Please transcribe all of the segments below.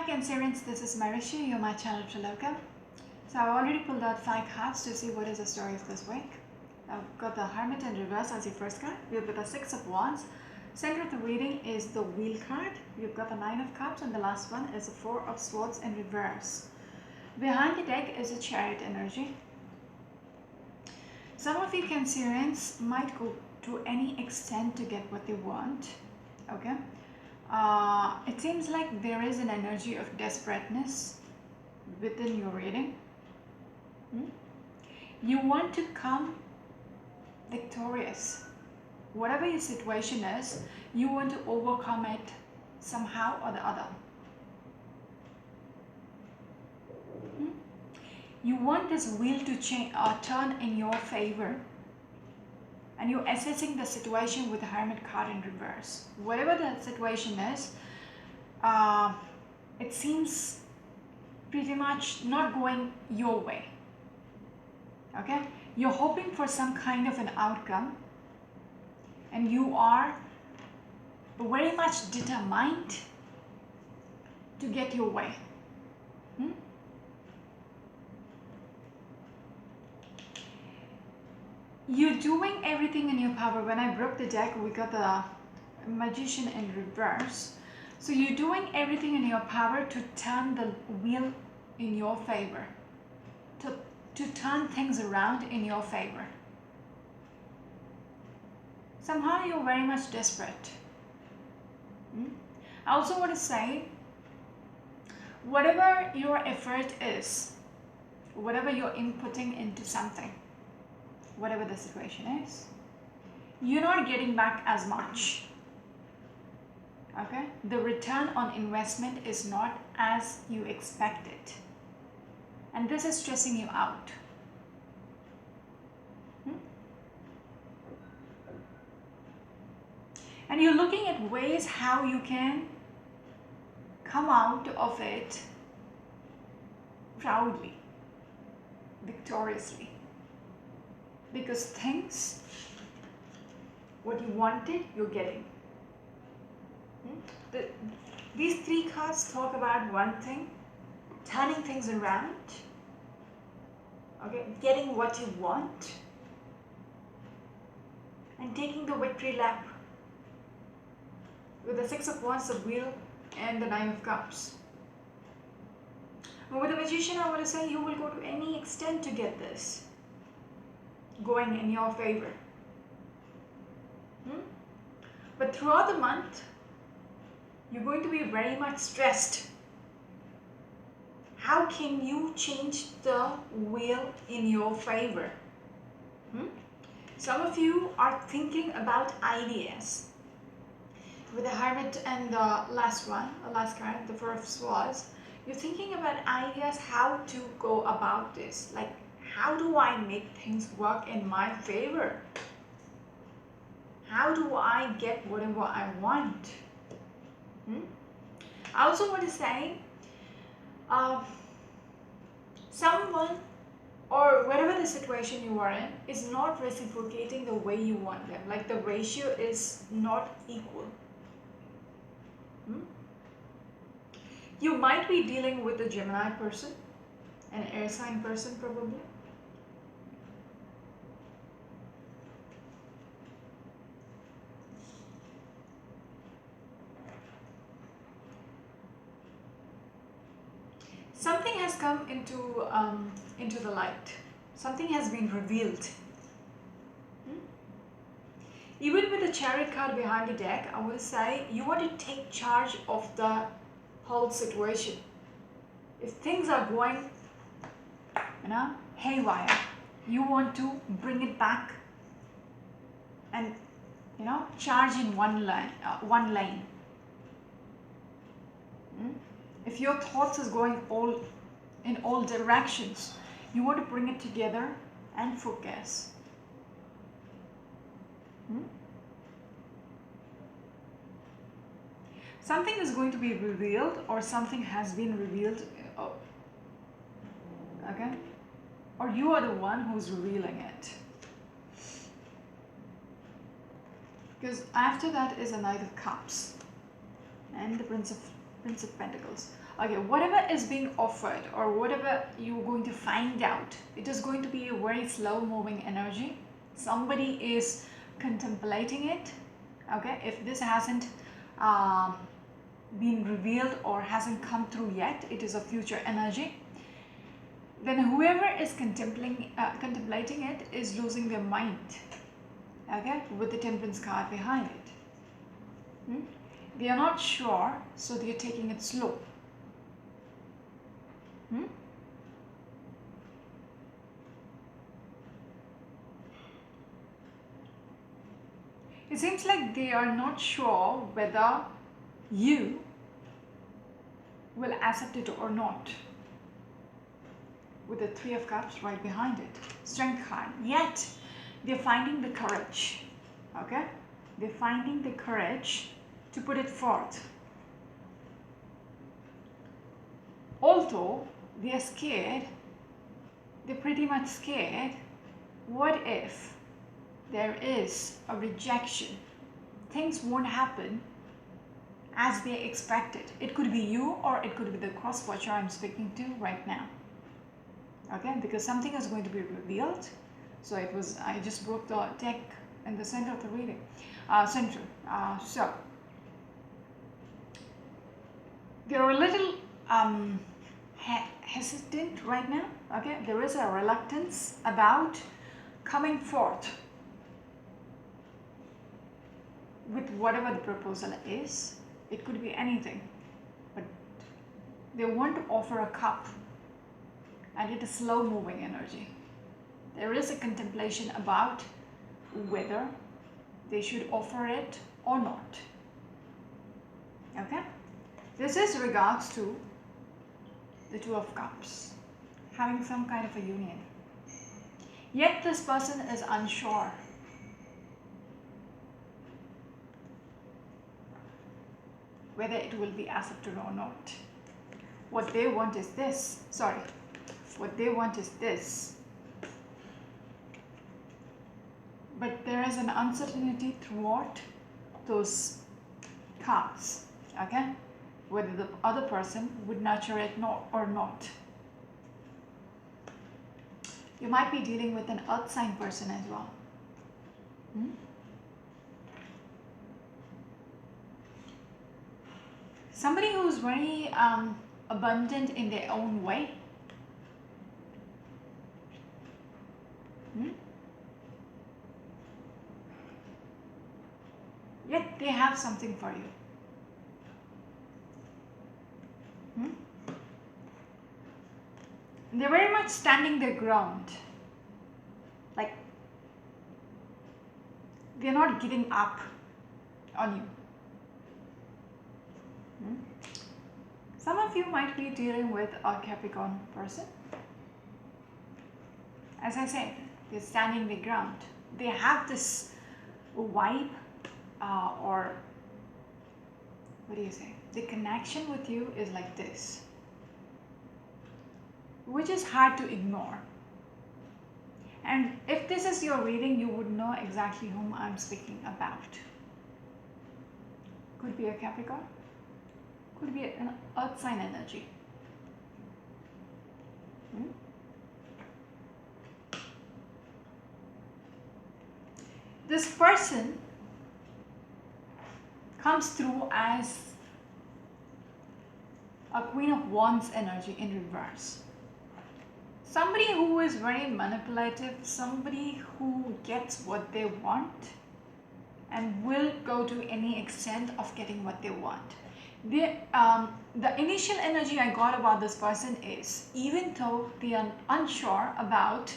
Hi Cancerians, this is Marishi, you're my channel Triloka. So I've already pulled out 5 cards to see what is the story of this week. I've got the Hermit in reverse as your first card. We've got the 6 of Wands. Center of the reading is the Wheel card. We've got the 9 of Cups, and the last one is the 4 of Swords in reverse. Behind the deck is a Chariot energy. Some of you Cancerians might go to any extent to get what they want. Okay. It seems like there is an energy of desperateness within your reading. You want to come victorious. Whatever your situation is, you want to overcome it somehow or the other. You want this wheel to turn in your favor. And you're assessing the situation with the Hermit card in reverse. Whatever the situation is, it seems pretty much not going your way. Okay? You're hoping for some kind of an outcome, and you are very much determined to get your way. You're doing everything in your power. When I broke the deck, we got the Magician in reverse. So you're doing everything in your power to turn the wheel in your favor, to turn things around in your favor. Somehow you're very much desperate. I also want to say, whatever your effort is, whatever you're inputting into something, whatever the situation is, you're not getting back as much. Okay? The return on investment is not as you expected. And this is stressing you out. And you're looking at ways how you can come out of it proudly, victoriously. Because things, what you wanted, you're getting. These 3 cards talk about one thing, turning things around, okay, getting what you want, and taking the victory lap with the 6 of Wands, the Wheel, and the 9 of Cups. With the Magician, I want to say you will go to any extent to get this going in your favor. But throughout the month, you're going to be very much stressed. How can you change the wheel in your favor? Some of you are thinking about ideas. With the Hermit and the last card, the 4 of Swords, you're thinking about ideas how to go about this. Like, how do I make things work in my favor? How do I get whatever I want? I also want to say, someone or whatever the situation you are in is not reciprocating the way you want them. Like, the ratio is not equal. You might be dealing with a Gemini person, an air sign person probably. Something has come into the light. Something has been revealed. Even with the Chariot card behind the deck, I will say you want to take charge of the whole situation. If things are going, haywire, you want to bring it back and, charge in one lane. If your thoughts is going in all directions, you want to bring it together and focus. Something is going to be revealed, or something has been revealed. Okay? Or you are the one who's revealing it. Because after that is a Knight of Cups and the Prince of Prince of Pentacles. Okay, whatever is being offered or whatever you're going to find out, it is going to be a very slow moving energy. Somebody is contemplating it. Okay, if this hasn't been revealed or hasn't come through yet, it is a future energy. Then whoever is contemplating it is losing their mind. Okay, with the Temperance card behind it. They are not sure, so they are taking it slow. It seems like they are not sure whether you will accept it or not. With the Three of Cups right behind it. Strength card. Yet, they're finding the courage. Okay? They're finding the courage to put it forth. Although they're scared, they're pretty much scared. What if there is a rejection? Things won't happen as they expected. It could be you or it could be the cross-watcher I'm speaking to right now. Okay, because something is going to be revealed. So I just broke the deck in the center of the reading. So they're a little hesitant right now. Okay, there is a reluctance about coming forth with whatever the proposal is. It could be anything, but they want to offer a cup, and it is slow moving energy. There is a contemplation about whether they should offer it or not. Okay, this is regards to the Two of Cups, having some kind of a union. Yet this person is unsure. Whether it will be accepted or not. What they want is this. What they want is this. But there is an uncertainty throughout those cards. Okay? Whether the other person would nurture it or not. You might be dealing with an earth sign person as well. Somebody who's very abundant in their own way. Yet they have something for you. They're very much standing their ground. Like, they're not giving up on you. Some of you might be dealing with a Capricorn person. As I said, they're standing their ground. They have this vibe or what do you say? The connection with you is like this, which is hard to ignore. And if this is your reading, you would know exactly whom I'm speaking about. Could be a Capricorn. Could be an earth sign energy. This person comes through as a Queen of Wands energy in reverse. Somebody who is very manipulative, somebody who gets what they want and will go to any extent of getting what they want. The initial energy I got about this person is, even though they are unsure about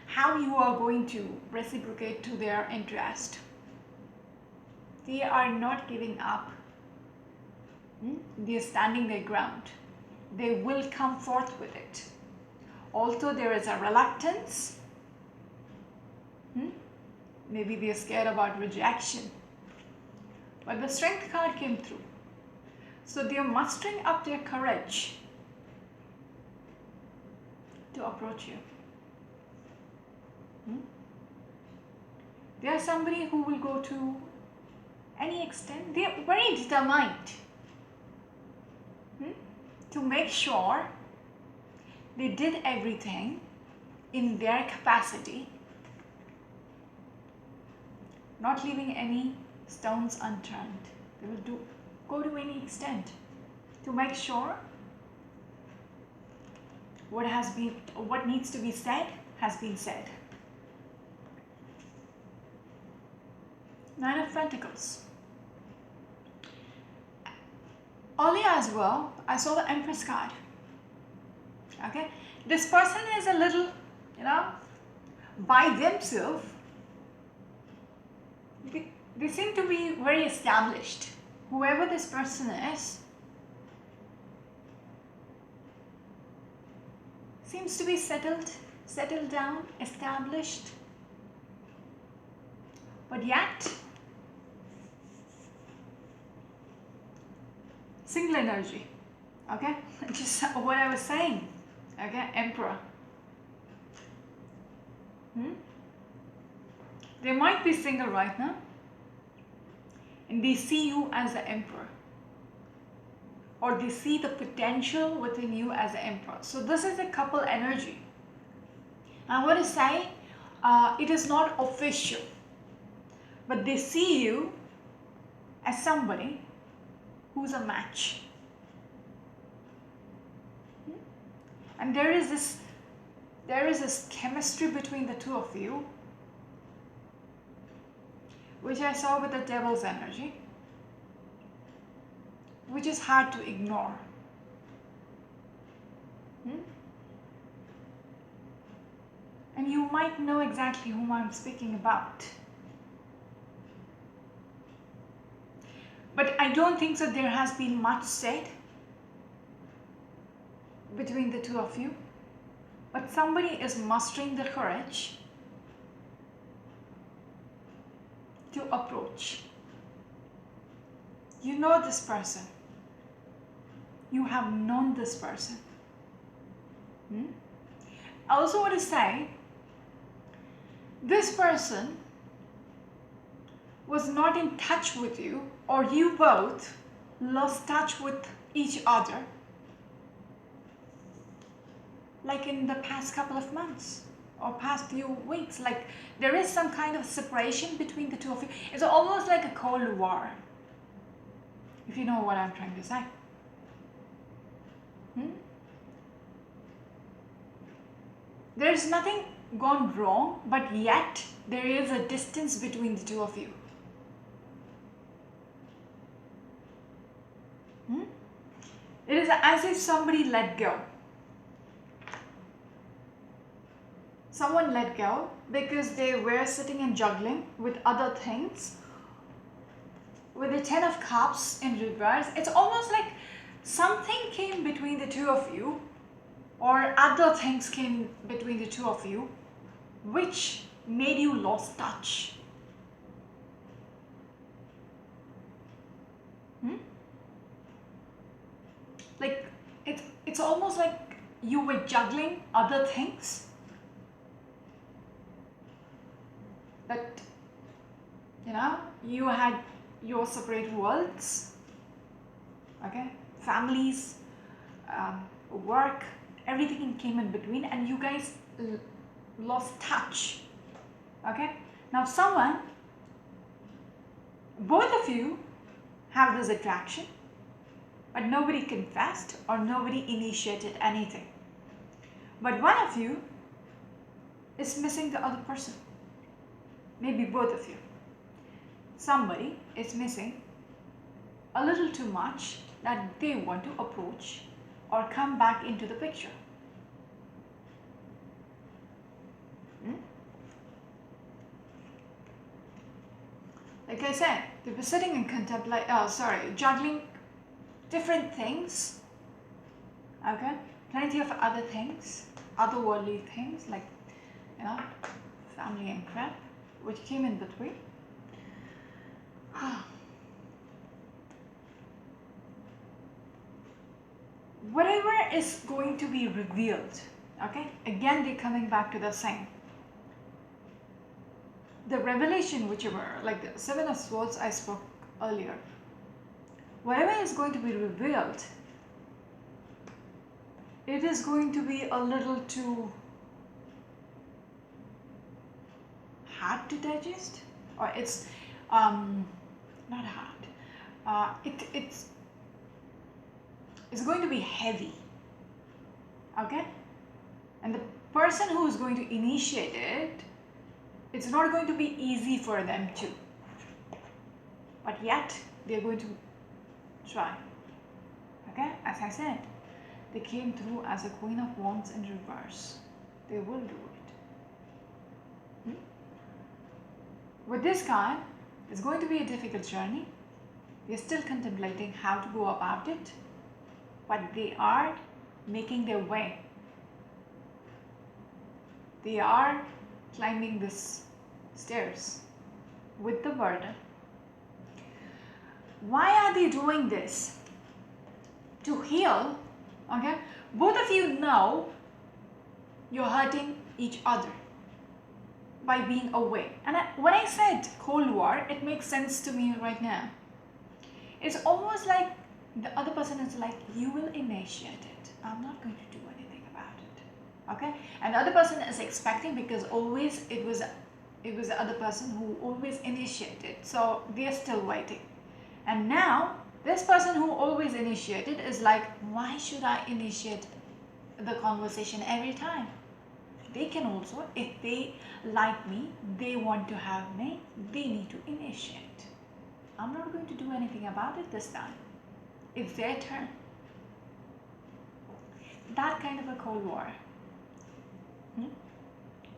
how you are going to reciprocate to their interest, they are not giving up. They are standing their ground. They will come forth with it. Also, there is a reluctance. Maybe they are scared about rejection. But the Strength card came through. So they are mustering up their courage to approach you. They are somebody who will go to any extent. They are very determined. to make sure they did everything in their capacity, not leaving any stones unturned. They will go to any extent to make sure what needs to be said has been said. Nine of Pentacles. Earlier as well, I saw the Empress card. Okay, this person is a little, by themselves. They seem to be very established. Whoever this person is seems to be settled down, established. But yet, single energy. Okay, just what I was saying. Okay, Emperor. They might be single right now, and they see you as the Emperor, or they see the potential within you as the Emperor. So this is a couple energy. I want to say it is not official, but they see you as somebody who's a match. And there is this chemistry between the two of you, which I saw with the Devil's energy, which is hard to ignore. And you might know exactly whom I'm speaking about. But I don't think so there has been much said between the two of you. But somebody is mustering the courage to approach. You know this person. You have known this person. I also want to say, this person was not in touch with you, or you both lost touch with each other, like in the past couple of months or past few weeks. Like there is some kind of separation between the two of you. It's almost like a Cold War, if you know what I'm trying to say. There's nothing gone wrong, but yet there is a distance between the two of you. It is as if somebody let go. Someone let go because they were sitting and juggling with other things. With the Ten of Cups in reverse, it's almost like something came between the two of you, or other things came between the two of you, which made you lost touch. Like it's almost like you were juggling other things, but you had your separate worlds, okay, families, work, everything came in between, and you guys lost touch. Okay, now both of you have this attraction, but nobody confessed or nobody initiated anything. But one of you is missing the other person. Maybe both of you. Somebody is missing a little too much that they want to approach or come back into the picture. Like I said, they were sitting and juggling different things. Okay, plenty of other things, otherworldly things like family and crap, which came in between. Whatever is going to be revealed, okay, again they're coming back to the same. The revelation, whichever, like the Seven of Swords I spoke earlier, whatever is going to be revealed it is going to be a little too hard to digest, or it's not hard. It's going to be heavy. Okay, and the person who is going to initiate it, it's not going to be easy for them too. But yet they're going to try. Okay, as I said, they came through as a Queen of Wands in reverse. They will do it. With this card, it's going to be a difficult journey. They're still contemplating how to go about it, but they are making their way. They are climbing this stairs with the burden. Why are they doing this? To heal. Okay, both of you know you're hurting each other by being away. And when I said Cold War, it makes sense to me right now. It's almost like the other person is like, you will initiate it. I'm not going to do anything about it. Okay? And the other person is expecting, because always it was the other person who always initiated. So they're still waiting. And now this person who always initiated is like, why should I initiate the conversation every time? They can also, if they like me, they want to have me, they need to initiate. I'm not going to do anything about it this time. It's their turn. That kind of a Cold War.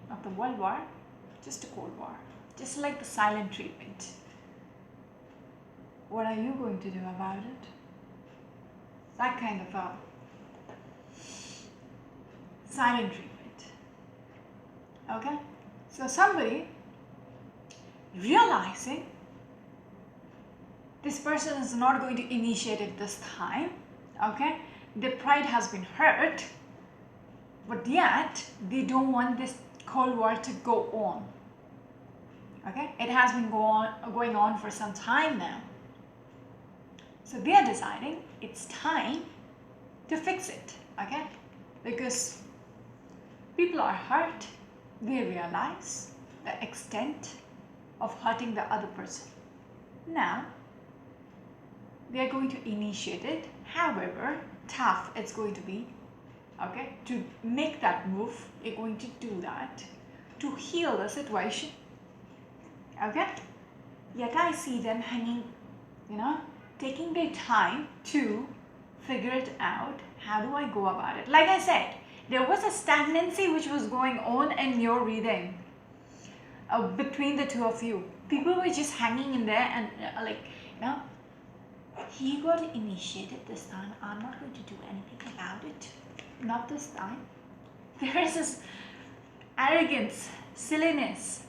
Not the World War, just a Cold War. Just like the silent treatment. What are you going to do about it? That kind of a silent treatment. Okay? So somebody realizing this person is not going to initiate it this time. Okay? Their pride has been hurt, but yet they don't want this Cold War to go on. Okay? It has been going on for some time now. So they are deciding it's time to fix it, okay? Because people are hurt, they realize the extent of hurting the other person. Now, they are going to initiate it, however tough it's going to be, okay? To make that move, you're going to do that to heal the situation, okay? Yet I see them hanging, taking their time to figure it out. How do I go about it? Like I said, there was a stagnancy which was going on in your reading between the two of you. People were just hanging in there and he got initiated this time. I'm not going to do anything about it. Not this time. There is this arrogance, silliness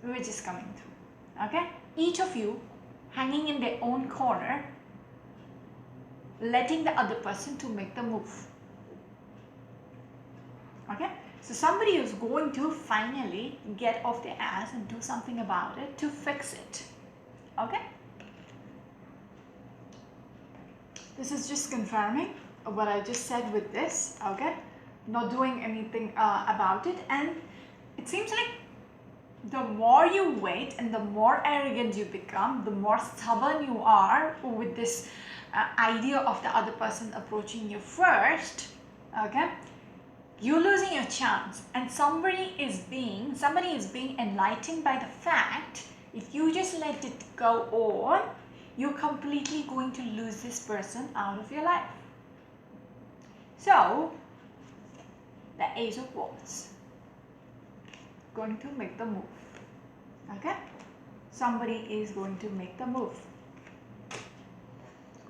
which is coming through. Okay? Each of you hanging in their own corner, letting the other person to make the move. Okay? So somebody is going to finally get off their ass and do something about it to fix it. Okay? This is just confirming what I just said with this. Okay? Not doing anything about it. And it seems like the more you wait and the more arrogant you become, the more stubborn you are with this idea of the other person approaching you first, okay? You're losing your chance, and somebody is being enlightened by the fact if you just let it go on, you're completely going to lose this person out of your life. So, the Ace of Wands going to make the move. Okay? Somebody is going to make the move.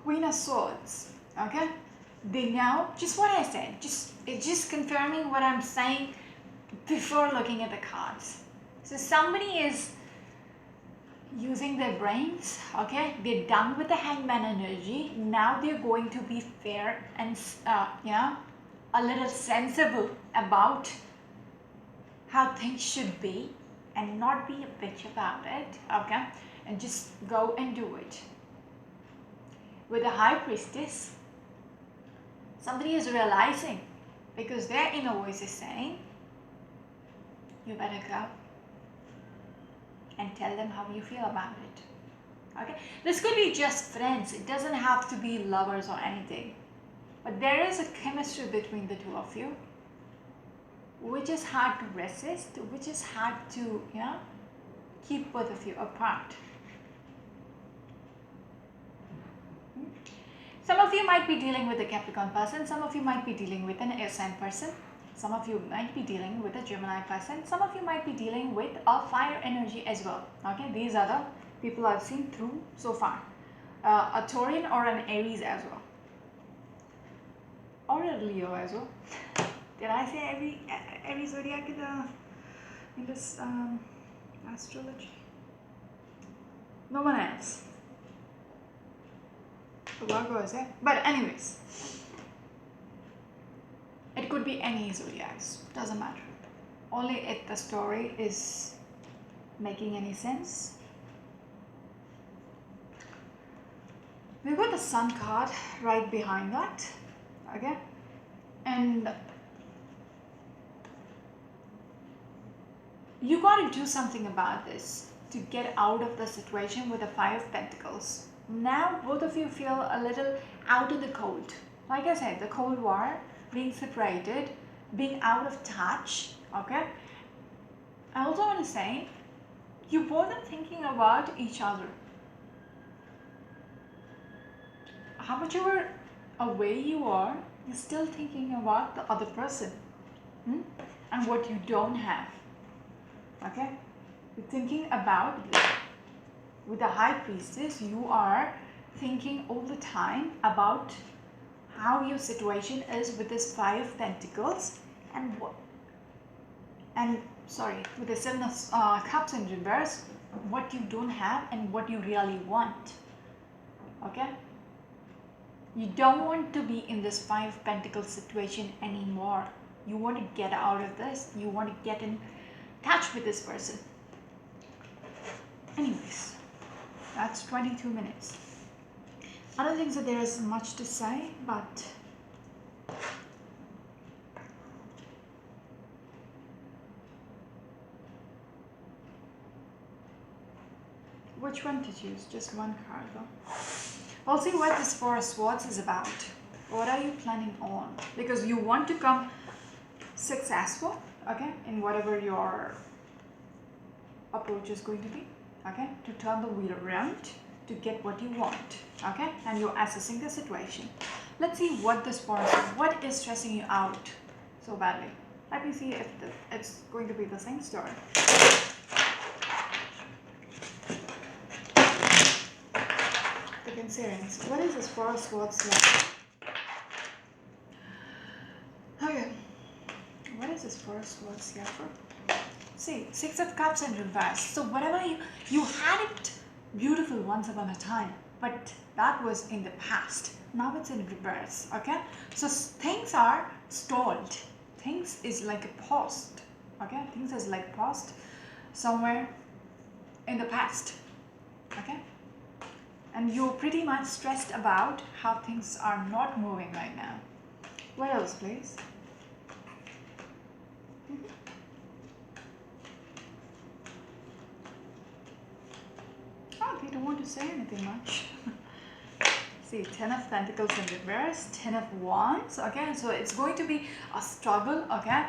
Queen of Swords. Okay? They now, just what I said, it's just confirming what I'm saying before looking at the cards. So somebody is using their brains, okay? They're done with the Hangman energy. Now they're going to be fair and, a little sensible about how things should be and not be a bitch about it, okay? And just go and do it. With the High Priestess, somebody is realizing because their inner voice is saying, you better go and tell them how you feel about it. Okay, this could be just friends, it doesn't have to be lovers or anything, but there is a chemistry between the two of you which is hard to resist, which is hard to, keep both of you apart. Some of you might be dealing with a Capricorn person, some of you might be dealing with an air sign person, some of you might be dealing with a Gemini person, some of you might be dealing with a fire energy as well. Okay, these are the people I've seen through so far. A Taurian or an Aries as well, or a Leo as well. Did I say every zodiac in this astrology? No one else. Virgo is it? But anyways, it could be any zodiacs, doesn't matter. Only if the story is making any sense. We've got the Sun card right behind that, okay? And you got to do something about this to get out of the situation with the Five of Pentacles. Now both of you feel a little out in the cold. Like I said, the Cold War, being separated, being out of touch, okay? I also want to say, you both are thinking about each other. How much ever away you are, you're still thinking about the other person and what you don't have, okay? You're thinking about, with the High Priestess, you are thinking all the time about how your situation is with this Five of Pentacles and with the Seven of Cups in reverse, what you don't have and what you really want, okay? You don't want to be in this Five of Pentacles situation anymore. You want to get out of this. You want to get in touch with this person. Anyways, that's 22 minutes. I don't think that there is much to say, but which one to choose? Just one card though. I'll see what this Four of Swords is about. What are you planning on? Because you want to come successful, okay, in whatever your approach is going to be, okay, to turn the wheel around to get what you want, okay, and you're assessing the situation. Let's see what this Four of Swords, what is stressing you out so badly. Let me see if it's going to be the same story. The Cancerians. What is this Four of Swords like? Okay. What is this Four of Swords here for? See, Six of Cups in reverse. So whatever you had it beautiful once upon a time, but that was in the past. Now it's in reverse, okay? So things are stalled. Things is like a paused, okay? Things is like paused somewhere in the past, okay? And you're pretty much stressed about how things are not moving right now. What else, please? Oh, they don't want to say anything much. See, Ten of Pentacles in reverse, Ten of Wands, okay? So it's going to be a struggle, okay?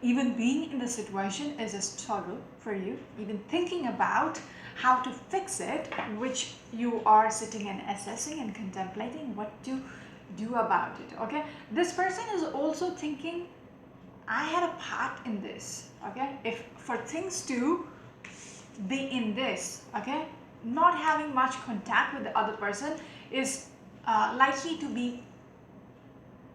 Even being in the situation is a struggle for you. Even thinking about how to fix it, which you are sitting and assessing and contemplating what to do about it, okay? This person is also thinking, I had a part in this, okay? If for things to be in this, okay, not having much contact with the other person is likely to be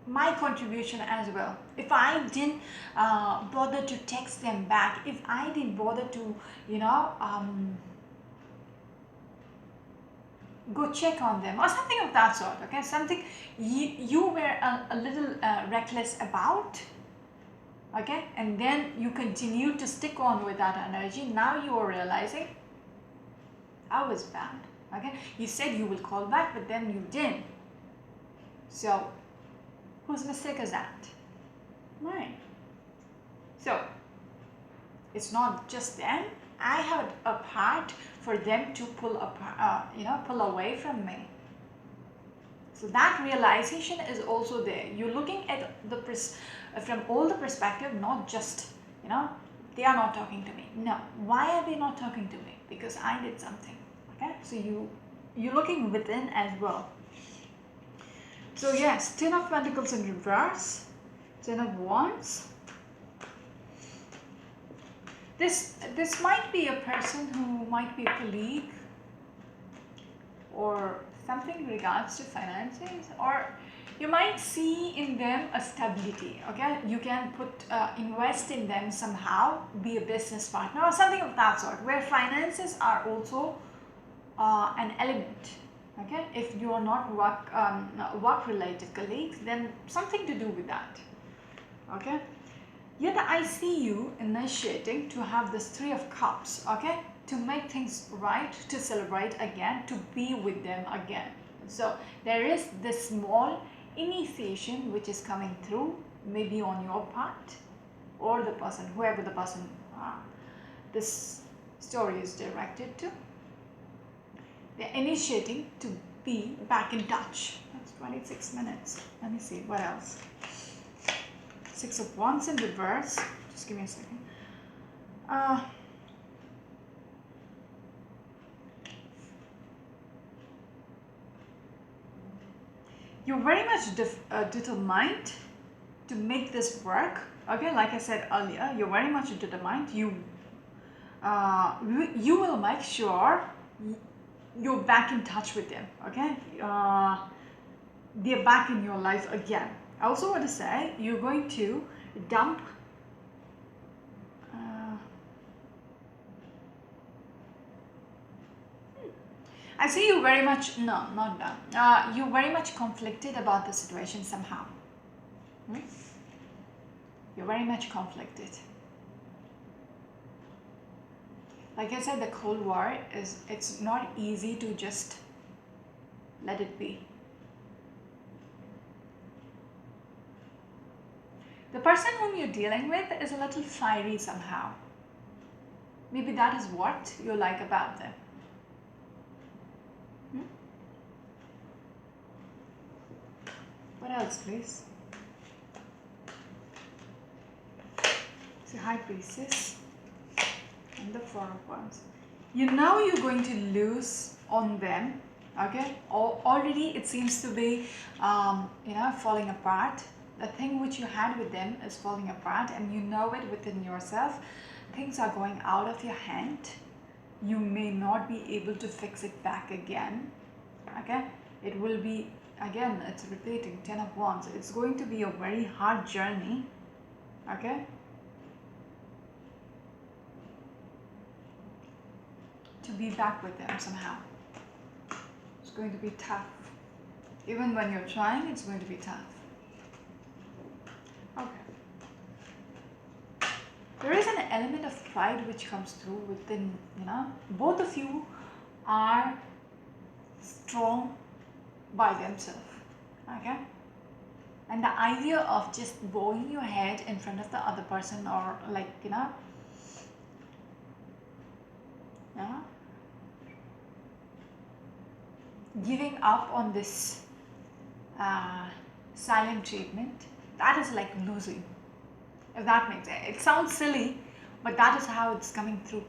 my contribution as well. If I didn't bother to text them back, if I didn't bother to, go check on them or something of that sort, okay, something you were a little reckless about, okay, and then you continue to stick on with that energy. Now you are realizing I was bad, okay? You said you will call back, but then you didn't. So whose mistake is that? Right. So it's not just them. I have a part for them to pull apart, pull away from me. So that realization is also there. You're looking at the from all the perspective, not just, they are not talking to me. No, why are they not talking to me? Because I did something. Okay, so you're looking within as well. So yes, Ten of Pentacles in reverse, Ten of Wands. This might be a person who might be a colleague or something in regards to finances, or you might see in them a stability. Okay, you can invest in them somehow, be a business partner or something of that sort, where finances are also an element. Okay, if you are not work related colleagues, then something to do with that. Okay, yet I see you initiating to have this Three of Cups. Okay, to make things right, to celebrate again, to be with them again. So there is this small initiation which is coming through, maybe on your part or the person, whoever the person this story is directed to. They're initiating to be back in touch. That's 26 minutes. Let me see what else. Six of Wands in reverse. Just give me a second. You're very much determined to make this work. Okay, like I said earlier, you're very much determined. You will make sure you're back in touch with them. Okay, they're back in your life again. I also want to say you're going to dump I see you very much, no, not done. You're very much conflicted about the situation somehow. You're very much conflicted. Like I said, the Cold War it's not easy to just let it be. The person whom you're dealing with is a little fiery somehow. Maybe that is what you like about them. What else, please? So High Priestess and the Four of Wands. You know you're going to lose on them. Okay, already it seems to be falling apart. The thing which you had with them is falling apart, and you know it within yourself. Things are going out of your hand. You may not be able to fix it back again. Okay, it will be, again, it's repeating, Ten of Wands. It's going to be a very hard journey. Okay, to be back with them somehow. It's going to be tough. Even when you're trying, it's going to be tough. Okay. There is an element of pride which comes through within, both of you are strong by themselves. Okay? And the idea of just bowing your head in front of the other person, or like, giving up on this silent treatment, that is like losing. If that makes sense. It sounds silly, but that is how it's coming through.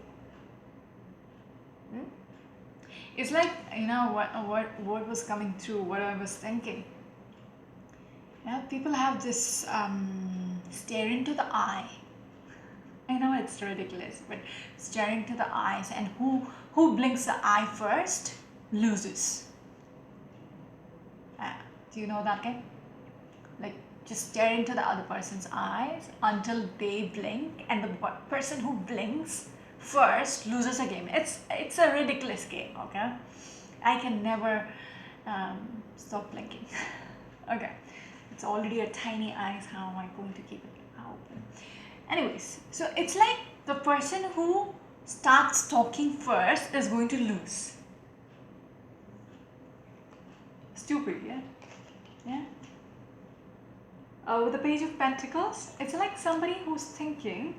It's like, what was coming through, what I was thinking. People have this stare into the eye. I know it's ridiculous, but staring to the eyes, and who blinks the eye first loses. Do you know that game? Like, just stare into the other person's eyes until they blink, and the person who blinks first loses a game. It's a ridiculous game. Okay, I can never stop blinking. Okay, it's already a tiny eyes. How am I going to keep it open? Anyways, so it's like the person who starts talking first is going to lose. Stupid, yeah? Yeah? With the Page of Pentacles, it's like somebody who's thinking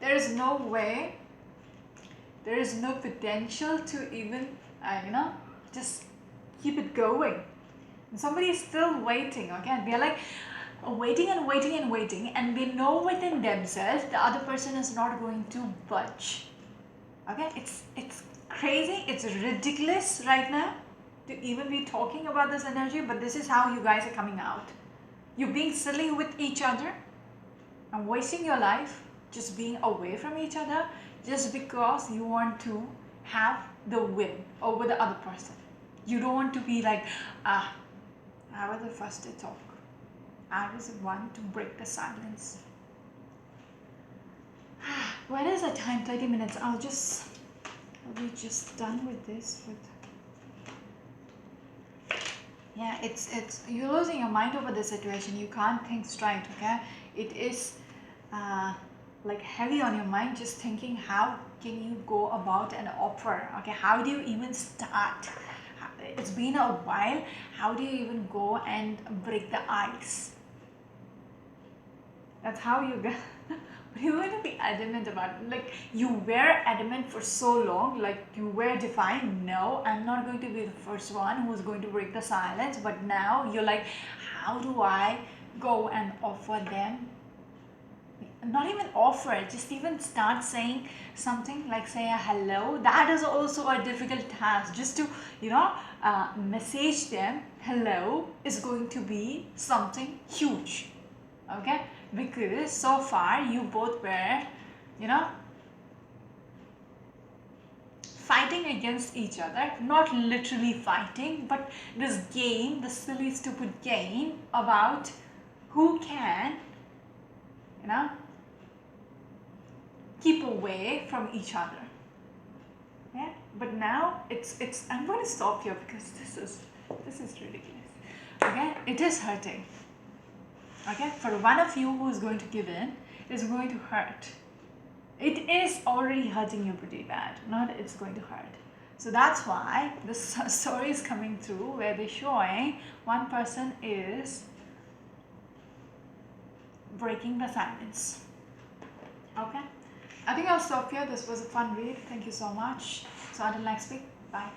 there is no way, there is no potential to even, just keep it going. And somebody is still waiting, okay? They're like waiting and waiting and waiting, and they know within themselves the other person is not going to budge. Okay? It's crazy, it's ridiculous right now to even be talking about this energy, but this is how you guys are coming out. You're being silly with each other and wasting your life just being away from each other just because you want to have the win over the other person. You don't want to be like, I was the first to talk. I was the one to break the silence. When is the time? 30 minutes. I'll be just done with this. Yeah, it's you're losing your mind over the situation. You can't think straight, okay? It is like heavy on your mind, just thinking how can you go about an offer, okay? How do you even start? It's been a while. How do you even go and break the ice? That's how you get. But you're going to be adamant about it. Like, you were adamant for so long, like you were defined, no, I'm not going to be the first one who's going to break the silence. But now you're like, how do I go and offer them? Not even offer, just even start saying something like say a hello. That is also a difficult task. Just to, message them hello is going to be something huge, okay? Because so far you both were, fighting against each other, not literally fighting, but this game, this silly stupid game about who can, keep away from each other. Yeah, but now it's I'm going to stop here because this is ridiculous. Okay, it is hurting. Okay, for one of you who's going to give in, it's going to hurt. It is already hurting you pretty bad, not it's going to hurt. So that's why this story is coming through where they're showing one person is breaking the silence. Okay, I think I'll stop here. This was a fun read. Thank you so much. So until next week, bye.